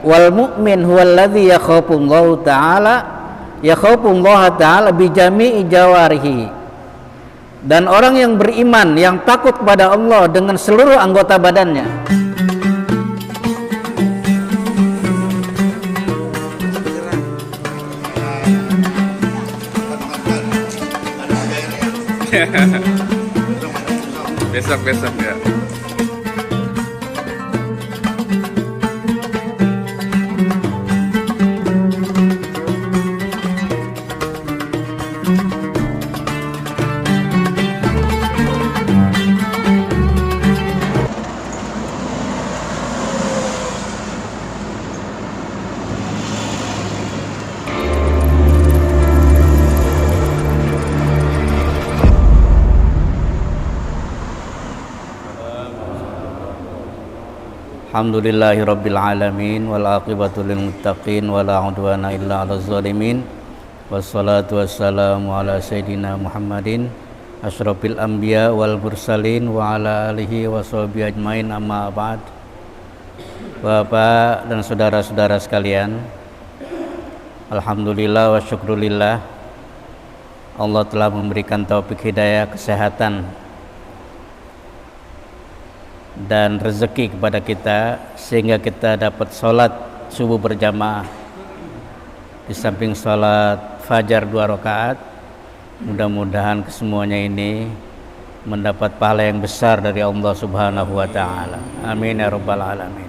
wal mu'min huwallazi yakhafullaha ta'ala bi jami'i jawarihi. Dan orang yang beriman yang takut kepada Allah dengan seluruh anggota badannya. Besok ya. Alhamdulillahirabbil alamin wal aqibatu lil muttaqin wala udwana illa 'alal zalimin. Wassalatu wassalamu ala sayidina Muhammadin asyrafil anbiya wal mursalin wa ala alihi washabihi ajmain, amma ba'd. Bapak dan saudara-saudara sekalian, alhamdulillah wa syukrulillah, Allah telah memberikan taufik hidayah, kesehatan dan rezeki kepada kita sehingga kita dapat sholat subuh berjamaah di samping sholat fajar 2 rakaat. Mudah-mudahan kesemuanya ini mendapat pahala yang besar dari Allah Subhanahu wa ta'ala. Amin ya rabbal alamin.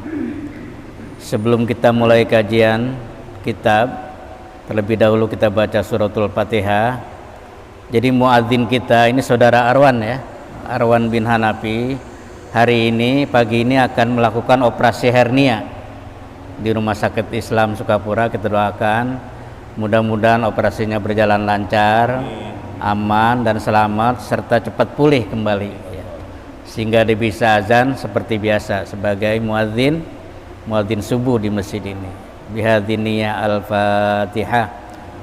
Sebelum kita mulai kajian kitab, terlebih dahulu kita baca suratul Fatihah. Jadi muadzin kita ini saudara Arwan ya, Arwan bin Hanafi. Hari ini, pagi ini akan melakukan operasi hernia di Rumah Sakit Islam Sukapura. Kita doakan mudah-mudahan operasinya berjalan lancar, aman dan selamat, serta cepat pulih kembali ya. Sehingga dia bisa azan seperti biasa sebagai muadzin subuh di masjid ini. Bihadziniyah al-Fatihah.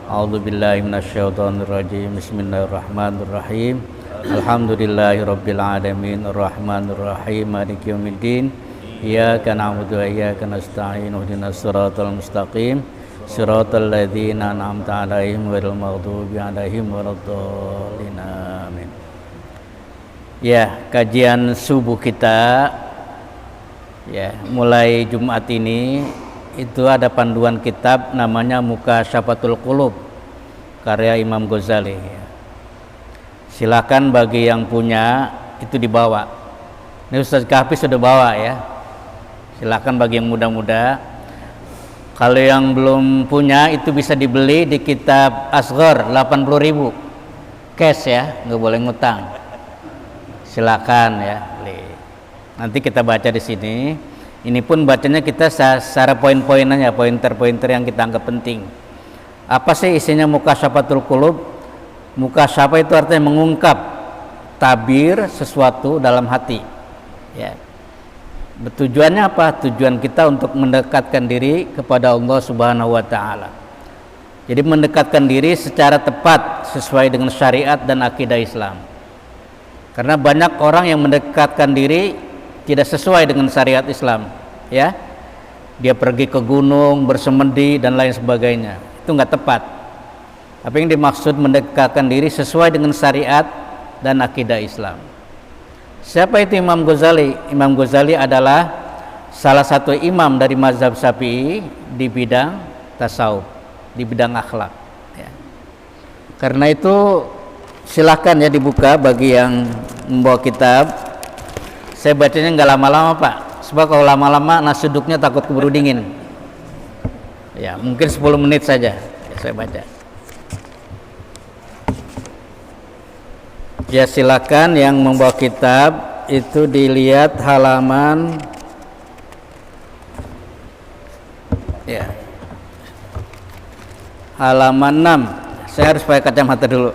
A'udzubillahi minasyaitonirrajim. Bismillahirrahmanirrahim. Alhamdulillahirabbil alamin arrahmanir rahim maliki yaumiddin iyyaka na'budu wa iyyaka nasta'in ihdinas siratal mustaqim siratal ladzina an'amta 'alaihim ghairil maghdubi 'alaihim waladdallin amin. Ya, kajian subuh kita ya mulai Jumat ini itu ada panduan kitab namanya Mukasyafatul Qulub karya Imam Ghazali ya. Silakan bagi yang punya itu dibawa. Ini Ustaz Kahfi sudah bawa ya. Silakan bagi yang muda-muda. Kalau yang belum punya itu bisa dibeli di kitab Asghar 80.000 cash ya, nggak boleh ngutang. Silakan ya, beli. Nanti kita baca di sini. Ini pun bacanya kita secara poin-poinannya, pointer-pointer yang kita anggap penting. Apa sih isinya Mukasyafatul Qulub? Mukasyafa itu artinya mengungkap tabir sesuatu dalam hati ya. Tujuannya apa? Tujuan kita untuk mendekatkan diri kepada Allah Subhanahu wa ta'ala. Jadi mendekatkan diri secara tepat sesuai dengan syariat dan akidah Islam. Karena banyak orang yang mendekatkan diri tidak sesuai dengan syariat Islam ya. Dia pergi ke gunung, bersemedi dan lain sebagainya. Itu enggak tepat. Apa yang dimaksud mendekatkan diri sesuai dengan syariat dan akidah Islam. Siapa itu Imam Ghazali? Imam Ghazali adalah salah satu imam dari mazhab Syafi'i di bidang tasawuf, di bidang akhlak ya. Karena itu silahkan ya dibuka bagi yang membawa kitab. Saya bacanya nggak lama-lama Pak, sebab kalau lama-lama nasi uduknya takut keburu dingin ya. Mungkin 10 menit saja ya, saya baca. Ya silakan yang membawa kitab itu dilihat halaman ya, halaman 6. Saya harus pakai kacamata dulu.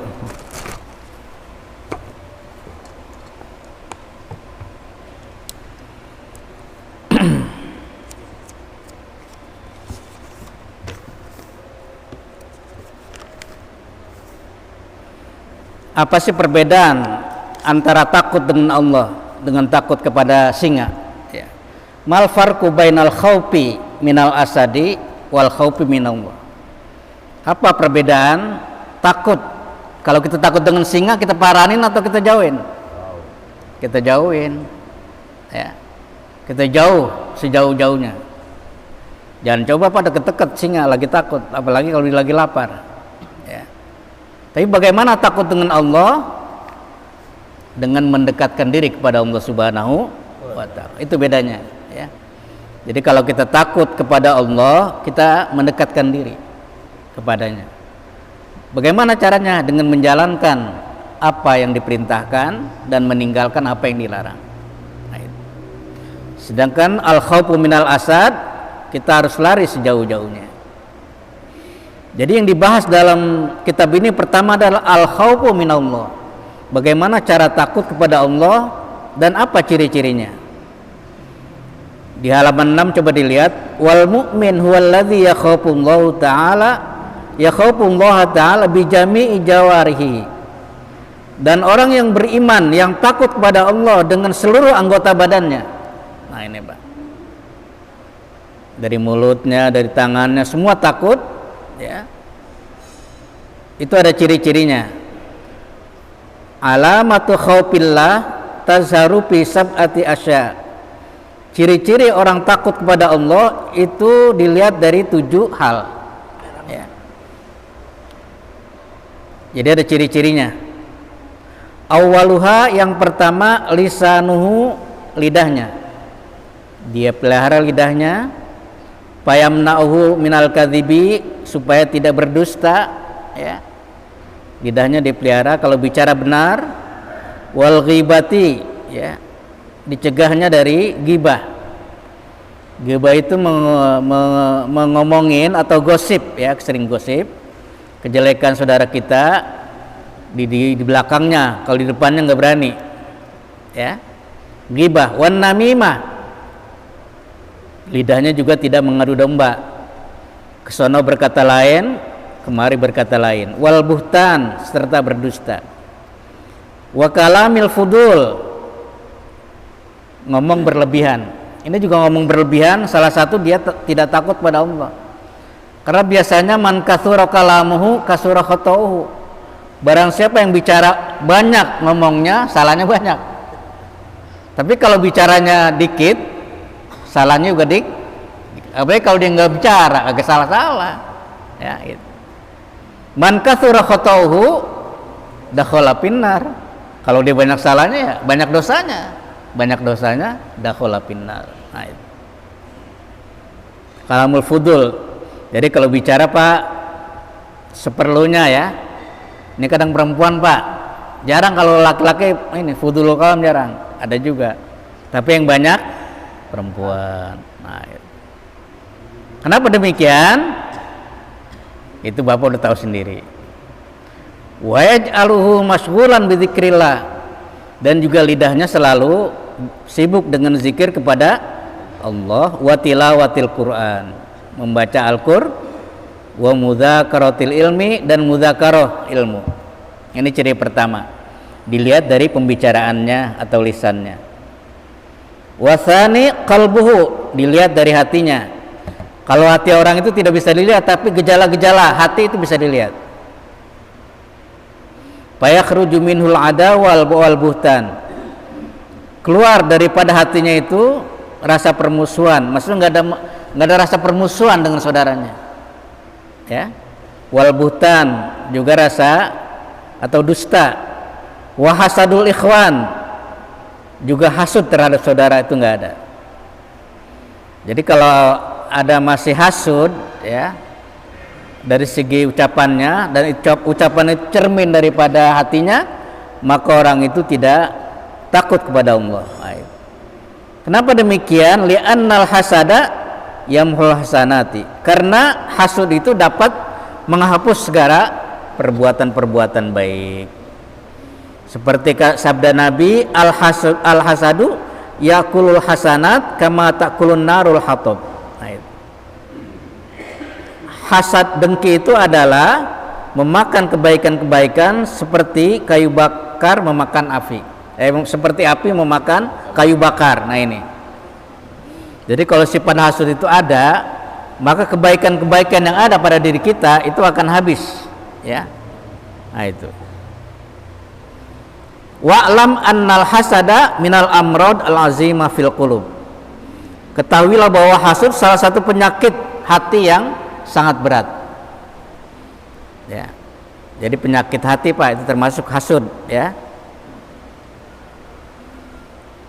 Apa sih perbedaan antara takut dengan Allah dengan takut kepada singa ya. Mal farqu bainal khaufi minal asadi wal khaufi minallah. Apa perbedaan takut? Kalau kita takut dengan singa, kita paranin atau kita jauhin? Kita jauhin. Ya. Kita jauh sejauh-jauhnya. Jangan coba pada deket-deket singa lagi takut, apalagi kalau lagi lapar. Ya. Tapi bagaimana takut dengan Allah? Dengan mendekatkan diri kepada Allah Subhanahu wa Ta'ala. Itu bedanya, ya. Jadi kalau kita takut kepada Allah, kita mendekatkan diri kepadanya. Bagaimana caranya? Dengan menjalankan apa yang diperintahkan dan meninggalkan apa yang dilarang. Nah, itu. Sedangkan al-khaufu minal asad, kita harus lari sejauh-jauhnya. Jadi yang dibahas dalam kitab ini pertama adalah al-khaufu minallah. Bagaimana cara takut kepada Allah dan apa ciri-cirinya? Di halaman 6 coba dilihat, wal mu'min huwallazi yakhafullahu ta'ala bi jami'i jawarihi. Dan orang yang beriman yang takut kepada Allah dengan seluruh anggota badannya. Nah, ini, Pak. Dari mulutnya, dari tangannya, semua takut, ya. Itu ada ciri-cirinya. Alamatu khaufillah tazharu fi sab'ati asya. Ciri-ciri orang takut kepada Allah itu dilihat dari 7 hal, ya. Jadi ada ciri-cirinya. Awaluha, yang pertama, lisanuhu, lidahnya. Dia pelihara lidahnya. Payamna'uhu minal kadhibi, supaya tidak berdusta, ya. Lidahnya dipelihara kalau bicara benar. Wal ghibati, ya, dicegahnya dari gibah. Gibah itu mengomongin atau gosip, ya, sering gosip kejelekan saudara kita di belakangnya, kalau di depannya nggak berani, ya. Gibah. Wan namimah, lidahnya juga tidak mengadu domba, kesono berkata lain, kemari berkata lain. Wal buhtan, serta berdusta. Wa kalamil fudul, ngomong berlebihan. Ini juga ngomong berlebihan, salah satu dia tidak takut pada Allah. Karena biasanya man katsura kalamuhu kasura khatauhu. Barang siapa yang bicara banyak ngomongnya, salahnya banyak. Tapi kalau bicaranya dikit, salahnya juga dikit. Apalagi kalau dia nggak bicara, agak salah-salah. Ya, itu. Man katsura khatauhu dakhala finnar. Kalau dia banyak salahnya, ya banyak dosanya. Banyak dosanya dakhala finnar. Nah, itu. Kalamul fudul. Jadi kalau bicara, Pak, seperlunya, ya. Ini kadang perempuan, Pak. Jarang kalau laki-laki ini fudul kalam, jarang. Ada juga. Tapi yang banyak perempuan. Nah, itu. Kenapa demikian? Itu Bapak udah tahu sendiri. Wa yaj'aluhu masyghulan bi dzikrillah, dan juga lidahnya selalu sibuk dengan zikir kepada Allah. Wa tilawatil Quran, membaca Al-Qur'an. Wa mudzakaratil ilmi, dan mudzakarah ilmu. Ini ciri pertama, dilihat dari pembicaraannya atau lisannya. Wa tsani qalbuhu, dilihat dari hatinya. Kalau hati orang itu tidak bisa dilihat, tapi gejala-gejala hati itu bisa dilihat. Fayakhruju minhul adawal wal buhtan, keluar daripada hatinya itu rasa permusuhan. Maksudnya nggak ada rasa permusuhan dengan saudaranya, ya. Wal buhtan, juga rasa atau dusta. Wa hasadul ikhwan, juga hasud terhadap saudara, itu nggak ada. Jadi kalau ada masih hasud, ya, dari segi ucapannya, dan ucapan itu cermin daripada hatinya, maka orang itu tidak takut kepada Allah. Kenapa demikian? Li'annal hasada yamhul hasanati, karena hasud itu dapat menghapus segala perbuatan-perbuatan baik. Seperti sabda Nabi, al hasadu yakulul hasanat kama takulun narul hatab. Hasad, dengki itu adalah memakan kebaikan-kebaikan seperti kayu bakar memakan api. Seperti api memakan kayu bakar. Nah, ini. Jadi kalau sifat hasud itu ada, maka kebaikan-kebaikan yang ada pada diri kita itu akan habis, ya. Nah itu. Wa'lam annal hasada minal amrod al-azimah fil qulub. Ketahuilah bahwa hasud salah satu penyakit hati yang sangat berat. Ya. Jadi penyakit hati Pak itu termasuk hasud, ya.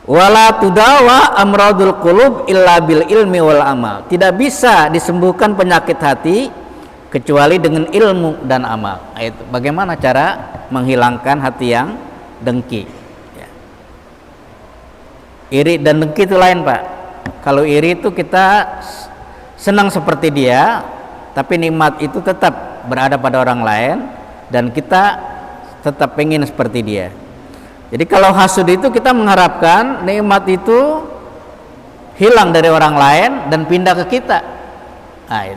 Wala tudawa amradul qulub illa bil ilmi wal amal. Tidak bisa disembuhkan penyakit hati kecuali dengan ilmu dan amal. Itu bagaimana cara menghilangkan hati yang dengki, ya. Iri dan dengki itu lain Pak. Kalau iri itu kita senang seperti dia, tapi nikmat itu tetap berada pada orang lain dan kita tetap pengen seperti dia. Jadi kalau hasud itu kita mengharapkan nikmat itu hilang dari orang lain dan pindah ke kita. Nah,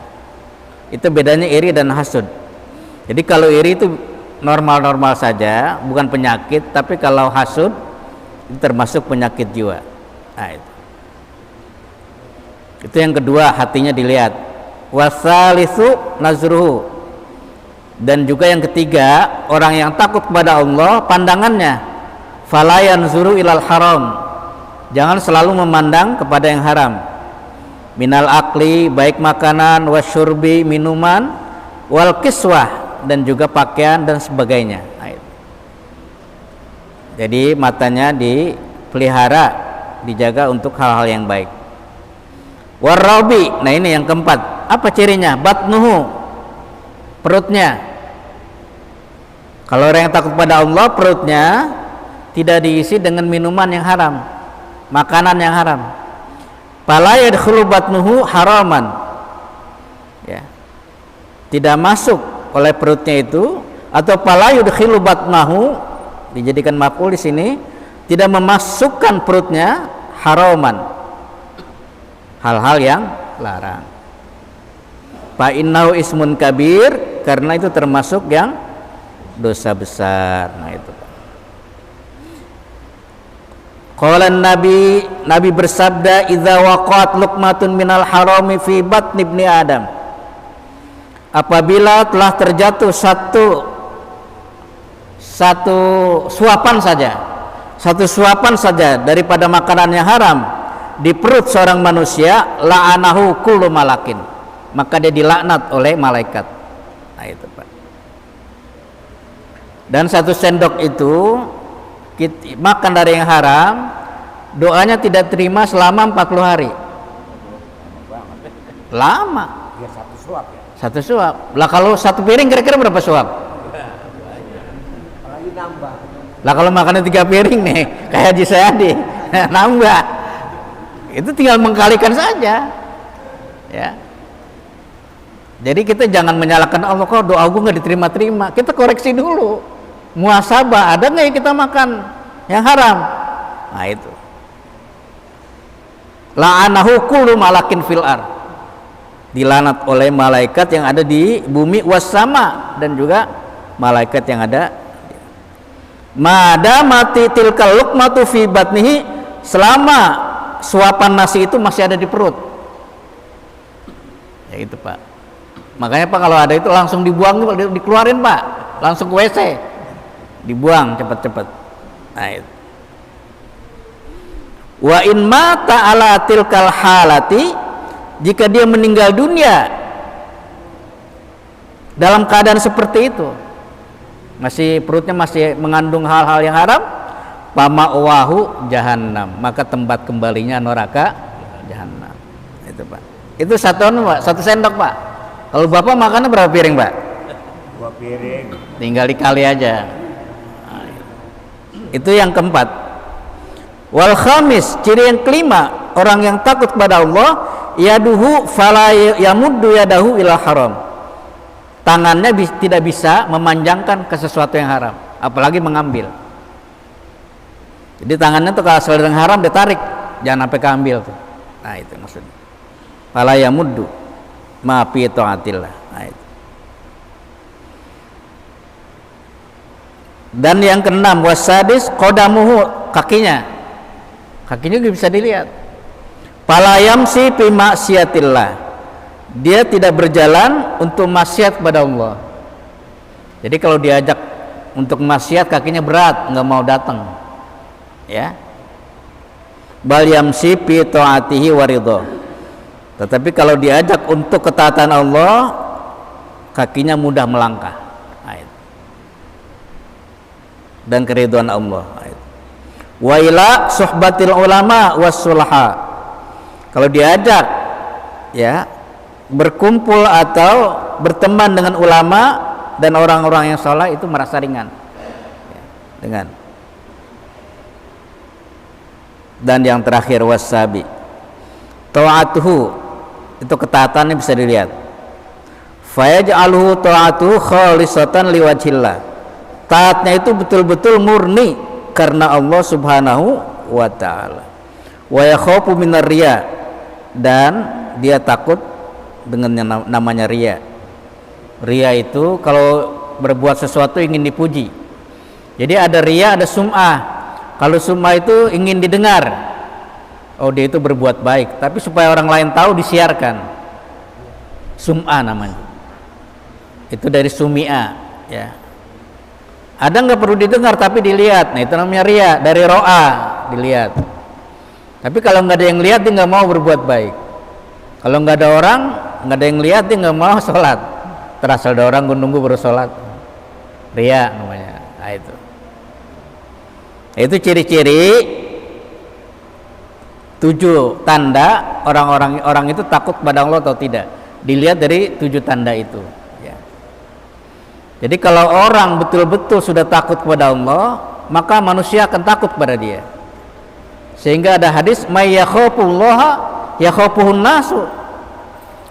itu bedanya iri dan hasud. Jadi kalau iri itu normal-normal saja, bukan penyakit, tapi kalau hasud itu termasuk penyakit jiwa. Nah, itu yang kedua, hatinya dilihat. Wasalisu nazruhu. Dan juga yang ketiga, orang yang takut kepada Allah, pandangannya fala yanzuru ilal haram. Jangan selalu memandang kepada yang haram. Minal akli, baik makanan, wasyurbi, minuman, wal kiswah, dan juga pakaian dan sebagainya. Jadi matanya dipelihara, dijaga untuk hal-hal yang baik. Warabi, nah ini yang keempat. Apa cirinya? Batnuhu, perutnya. Kalau orang yang takut pada Allah, perutnya tidak diisi dengan minuman yang haram, makanan yang haram. Fala yadkhulu batnuhu haraman, ya. Tidak masuk oleh perutnya itu, atau fala yudkhilu batnahu, dijadikan maf'ul di sini, tidak memasukkan perutnya haraman, hal-hal yang larang. Fa innahu ismun kabir, karena itu termasuk yang dosa besar. Nah itu. Qala Nabi bersabda, idza waqat luqmatun minal harami fi batni ibni Adam. Apabila telah terjatuh satu suapan saja daripada makanan yang haram di perut seorang manusia, la'anahu kullu malakin, maka dia dilaknat oleh malaikat. Nah itu Pak. Dan satu sendok itu kita makan dari yang haram, doanya tidak terima selama 40 hari. Lama. Ya, satu suap ya. Satu suap. Lah kalau satu piring kira-kira berapa suap? Apalagi nambah. Lah kalau makannya 3 piring nih, kayak Haji Sayadi, nambah. Itu tinggal mengkalikan saja. Ya. Jadi kita jangan menyalahkan Allah, kok doa gue nggak diterima-terima. Kita koreksi dulu. Muhasabah, ada nggak ya kita makan yang haram? Nah itu. La'anahu kullu malakin fil ard. Dilanat oleh malaikat yang ada di bumi wassama, dan juga malaikat yang ada. Madamati tilkal luqmatu fi batnihi, selama suapan nasi itu masih ada di perut. Ya itu Pak. Makanya Pak kalau ada itu langsung dibuang, dikeluarin Pak, langsung ke WC. Dibuang cepat-cepat. Nah itu. Wa in mata ala tilkal halati, jika dia meninggal dunia dalam keadaan seperti itu, masih perutnya masih mengandung hal-hal yang haram, pama'wahu jahannam, maka tempat kembalinya neraka jahannam. Itu Pak. Itu satu sendok Pak. Kalau Bapak makannya berapa piring Pak? 2 piring. Tinggal dikali aja. Itu yang keempat. Wal khamis, ciri yang kelima, orang yang takut kepada Allah, yaduhu fala yamuddu yadahu ila haram. Tangannya tidak bisa memanjangkan ke sesuatu yang haram, apalagi mengambil. Jadi tangannya tuh kalau asal yang haram ditarik, jangan sampai keambil tuh. Nah itu maksudnya. Fala yamuddu ma fi taatillah. Nah itu. Dan yang keenam, wasadis qadamuhu, kakinya juga bisa dilihat. Fala yamsi fi maksiatillah. Dia tidak berjalan untuk maksiat kepada Allah. Jadi kalau diajak untuk maksiat kakinya berat, nggak mau datang. Ya. Bal yamsi fi taatihi wa ridha. Tetapi kalau diajak untuk ketaatan Allah, kakinya mudah melangkah. Dan keridhaan Allah. Wa ila suhbatil ulama was sulaha. Kalau diajak ya berkumpul atau berteman dengan ulama dan orang-orang yang saleh itu merasa ringan. Ya, dengan. Dan yang terakhir wasabi. Ta'atuhu itu ketaatannya bisa dilihat. Fayaj'aluhu ta'atuhu khalisatan liwajhillah. Taatnya itu betul-betul murni karena Allah Subhanahu wa taala. Wa yakhafu minar riya, dan dia takut dengan yang namanya riya. Riya itu kalau berbuat sesuatu ingin dipuji. Jadi ada riya, ada sum'ah. Kalau sum'ah itu ingin didengar. Oh, dia itu berbuat baik, tapi supaya orang lain tahu disiarkan. Sum'ah namanya. Itu dari sumi'a, ya. Ada nggak perlu didengar tapi dilihat, nah itu namanya riya. Dari ro'a dilihat. Tapi kalau nggak ada yang lihat dia nggak mau berbuat baik. Kalau nggak ada orang, nggak ada yang lihat dia nggak mau sholat. Terasal ada orang nunggu baru sholat. Riya namanya. Nah, itu ciri-ciri 7 tanda orang itu takut pada Allah atau tidak. Dilihat dari 7 tanda itu. Jadi kalau orang betul-betul sudah takut kepada Allah, maka manusia akan takut kepada dia. Sehingga ada hadis may yakhafullaha yakhafuhun nasu.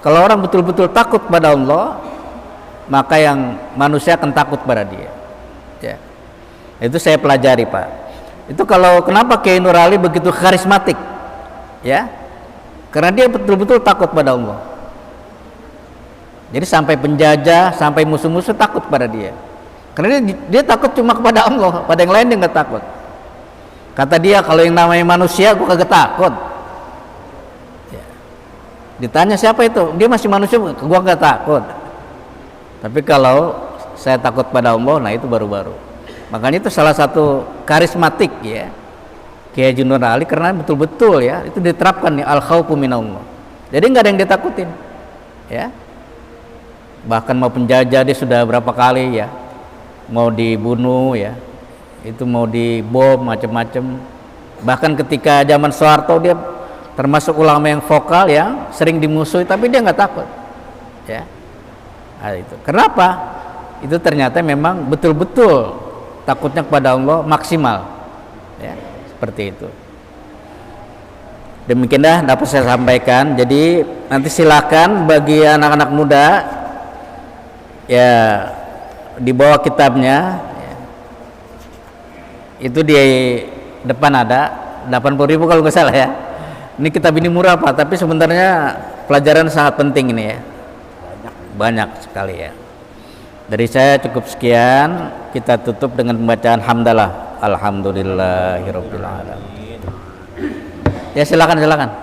Kalau orang betul-betul takut kepada Allah, maka yang manusia akan takut kepada dia. Ya. Itu saya pelajari, Pak. Itu kalau kenapa Kiai Nur Ali begitu karismatik? Ya. Karena dia betul-betul takut pada Allah. Jadi sampai penjajah, sampai musuh-musuh takut pada dia. Karena dia takut cuma kepada Allah, pada yang lain dia nggak takut. Kata dia, kalau yang namanya manusia gue kagak takut. Ya. Ditanya siapa itu, dia masih manusia, gue nggak takut. Tapi kalau saya takut pada Allah, nah itu baru-baru. Makanya itu salah satu karismatik ya Kiai Haji Nur Ali, karena betul-betul ya itu diterapkan nih al-khaufu minallah. Jadi nggak ada yang ditakutin, ya. Bahkan mau penjajah dia sudah berapa kali ya, mau dibunuh ya, itu mau dibom macam-macam. Bahkan ketika zaman Soeharto dia termasuk ulama yang vokal yang sering dimusuhi, tapi dia nggak takut, ya. Nah, itu kenapa? Itu ternyata memang betul-betul takutnya kepada Allah maksimal, ya, seperti itu. Demikianlah dapat saya sampaikan. Jadi nanti silakan bagi anak-anak muda ya di bawah kitabnya ya, itu di depan ada 80.000 kalau nggak salah ya. Ini kitab ini murah Pak, tapi sebenarnya pelajaran sangat penting ini ya, banyak sekali ya. Dari saya cukup sekian, kita tutup dengan pembacaan hamdalah alhamdulillahirabbil alamin. Ya silakan.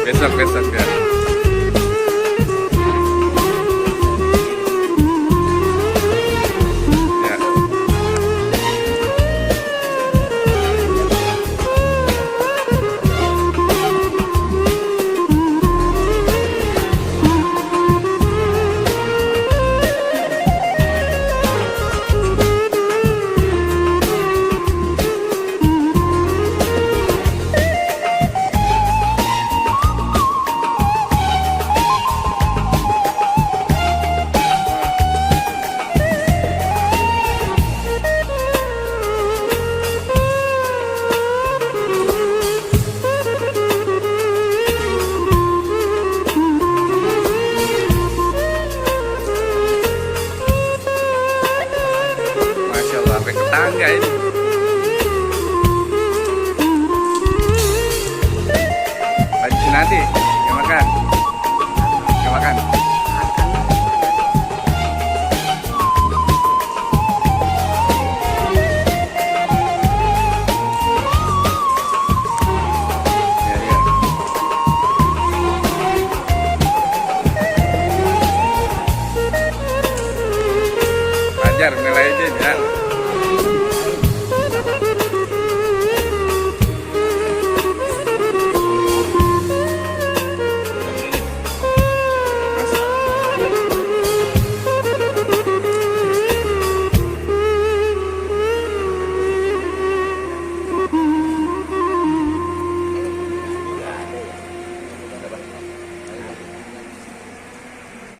Besok besok ya.